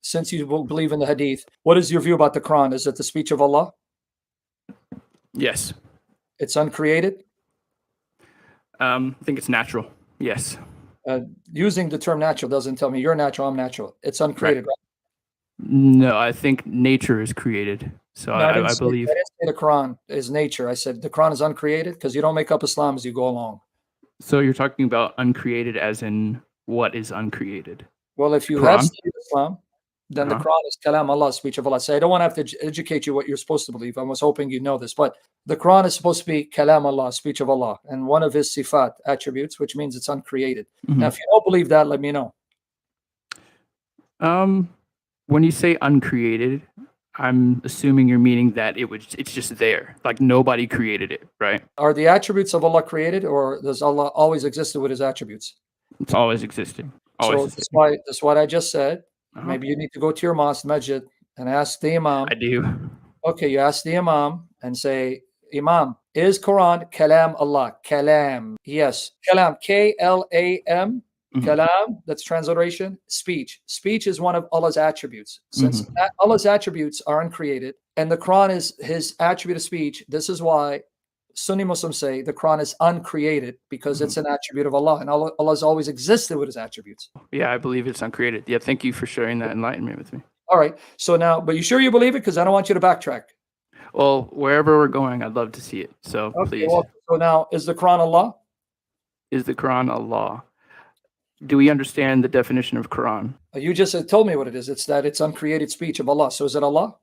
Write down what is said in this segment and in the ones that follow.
since you believe in the hadith, what is your view about the Quran? Is it the speech of Allah? Yes. It's uncreated? I think it's natural. Yes. Using the term natural doesn't tell me you're natural, I'm natural. It's uncreated, right? No, I think nature is created. So No, I believe. I didn't say the Quran is nature. I said the Quran is uncreated because you don't make up Islam as you go along. So you're talking about uncreated as in what is uncreated? Well, if you Quran? have studied Islam, then the Quran is kalam Allah, speech of Allah. So I don't want to have to educate you what you're supposed to believe. I was hoping you know this, but the Quran is supposed to be kalam Allah, speech of Allah, and one of his sifat, attributes, which means it's uncreated. Now, if you don't believe that, let me know. When you say uncreated, I'm assuming you're meaning that it's just there, like nobody created it, right? Are the attributes of Allah created, or does Allah always existed with his attributes? It's always existed. Always so that's what I just said. Maybe you need to go to your mosque, masjid, and ask the imam. I do. Okay, you ask the imam and say, Imam, is Quran kalam Allah? Kalam. Yes. Kalam. K-L-A-M. Kalam, that's transliteration, speech. Speech is one of Allah's attributes. Since Allah's attributes are uncreated, and the Quran is his attribute of speech, this is why Sunni Muslims say the Quran is uncreated, because it's an attribute of Allah, and Allah has always existed with his attributes. Yeah, I believe it's uncreated. Yeah, thank you for sharing that enlightenment with me. All right. So now, but you sure you believe it? Because I don't want you to backtrack. Well, wherever we're going, I'd love to see it. So please. Well, so now, is the Quran Allah? Is the Quran Allah? Do we understand the definition of Quran? You just told me what it is. It's that it's uncreated speech of Allah. So is it Allah?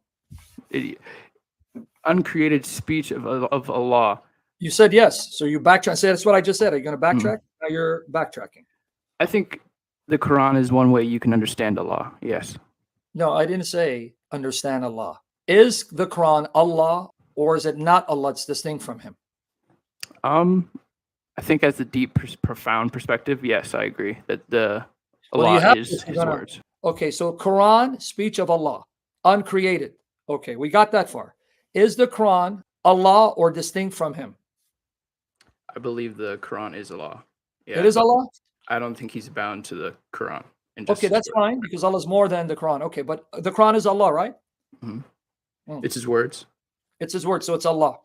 Uncreated speech of Allah. You said yes. So you backtrack. Say that's what I just said. Are you going to backtrack? Now you're backtracking. I think the Quran is one way you can understand Allah. Yes. No, I didn't say understand Allah. Is the Quran Allah, or is it not Allah? It's distinct from him. I think as a deep, profound perspective, yes, I agree that the Allah is his words. Okay, so Quran, speech of Allah, uncreated. Okay, we got that far. Is the Quran Allah or distinct from him? I believe the Quran is Allah. Yeah, it is Allah? I don't think he's bound to the Quran. Okay, that's fine, because Allah is more than the Quran. Okay, but the Quran is Allah, right? It's his words. It's his words, so it's Allah.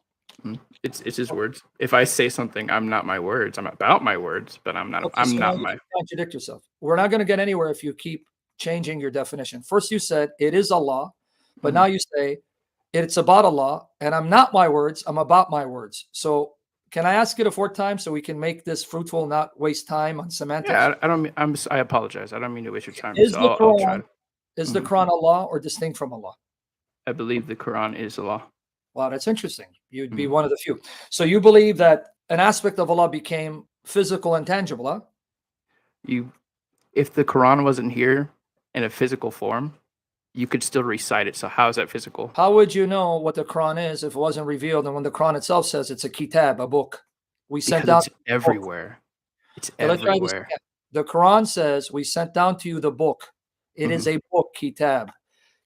It's his words. If I say something, I'm not my words. I'm about my words, but I'm not. Okay, I'm not my. Contradict yourself. We're not going to get anywhere if you keep changing your definition. First, you said it is Allah, but now you say it's about Allah, and I'm not my words. I'm about my words. So, can I ask it a fourth time so we can make this fruitful, not waste time on semantics? Yeah, I don't mean. I apologize. I don't mean to waste your time. Is the Quran Allah or distinct from Allah? I believe the Quran is Allah. Wow, that's interesting. You'd be one of the few. So you believe that an aspect of Allah became physical and tangible, huh? If the Quran wasn't here in a physical form, you could still recite it. So how is that physical? How would you know what the Quran is if it wasn't revealed? And when the Quran itself says it's a kitab, a book, we sent down. It's everywhere. It's everywhere. The Quran says we sent down to you the book. It is a book, kitab.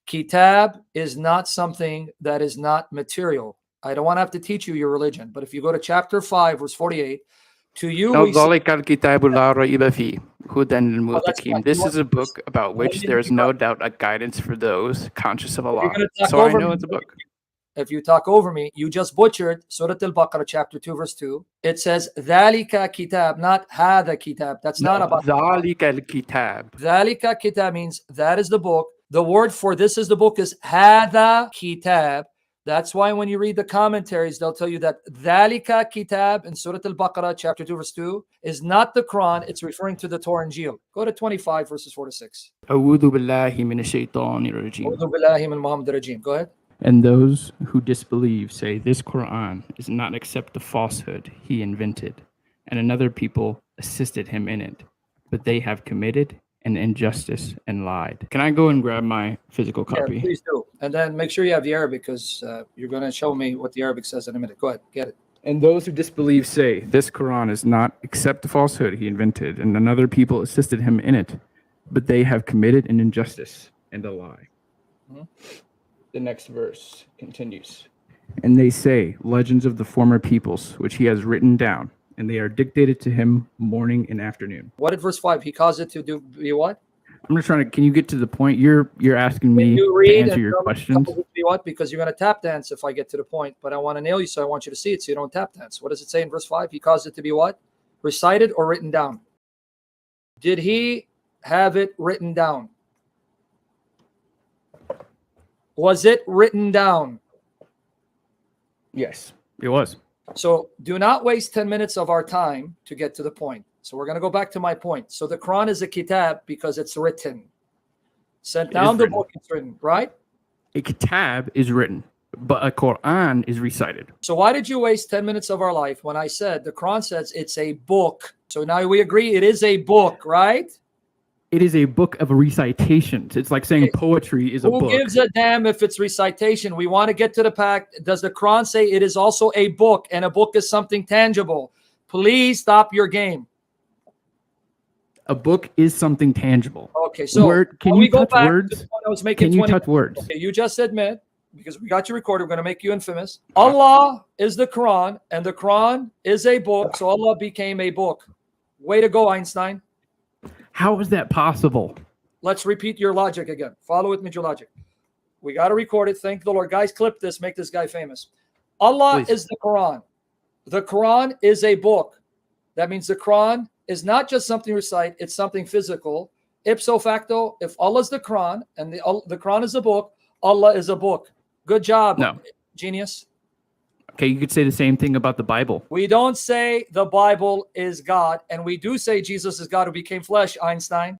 Kitab is not something that is not material. I don't want to have to teach you your religion, but if you go to chapter 5, verse 48, to you this is a book about which there is no doubt a guidance for those conscious of Allah. So I know it's a book. If you talk over me, you just butchered Surah Al-Baqarah, chapter 2, verse 2. It says, Dhalika kitab, not Hada kitab. That's not about Dhalika kitab. Dhalika kitab means that is the book. The word for this is the book is Hada kitab. That's why when you read the commentaries, they'll tell you that Dhalika kitab in Surah Al-Baqarah, chapter 2, verse 2, is not the Quran. It's referring to the Torah and Injil. Go to 25, verses 4 to 6. A'udhu billahi minash shaitanir rajim. A'udhu billahi min Muhammadir rajim. Go ahead. And those who disbelieve say this Quran is not except the falsehood he invented, and another people assisted him in it, but they have committed an injustice and lied. Can I go and grab my physical copy? Yeah, please do. And then make sure you have the Arabic, because you're going to show me what the Arabic says in a minute. Go ahead, get it. And those who disbelieve say this Quran is not except the falsehood he invented, and another people assisted him in it, but they have committed an injustice and a lie. The next verse continues. And they say, legends of the former peoples, which he has written down, and they are dictated to him morning and afternoon. What did verse 5? He caused it to be what? I'm just trying to. Can you get to the point? You're asking me You to read answer and your tell me questions. what? Because you're going to tap dance if I get to the point. But I want to nail you, so I want you to see it so you don't tap dance. What does it say in verse 5? He caused it to be what? Recited or written down? Did he have it written down? Was it written down? Yes, it was. So do not waste 10 minutes of our time to get to the point. So we're going to go back to my point. So the Quran is a kitab because it's written. Sent down the book, it's written, right? A kitab is written, but a Quran is recited. So why did you waste 10 minutes of our life when I said the Quran says it's a book? So now we agree it is a book, right? It is a book of recitations. It's like saying poetry is a book. Who gives a damn if it's recitation? We want to get to the fact. Does the Quran say it is also a book, and a book is something tangible? Please stop your game. A book is something tangible. Okay, so can you touch words? Can you touch words? Okay, you just admit, because we got you recorded, we're going to make you infamous. Allah is the Quran, and the Quran is a book, so Allah became a book. Way to go, Einstein. How is that possible? Let's repeat your logic again. Follow with me, your logic. We got to record it. Thank the Lord. Guys, clip this. Make this guy famous. Allah is the Quran. The Quran is a book. That means the Quran is not just something to recite. It's something physical. Ipso facto, if Allah is the Quran and the Quran is a book, Allah is a book. Good job, genius. Okay, you could say the same thing about the Bible. We don't say the Bible is God, and we do say Jesus is God who became flesh, Einstein.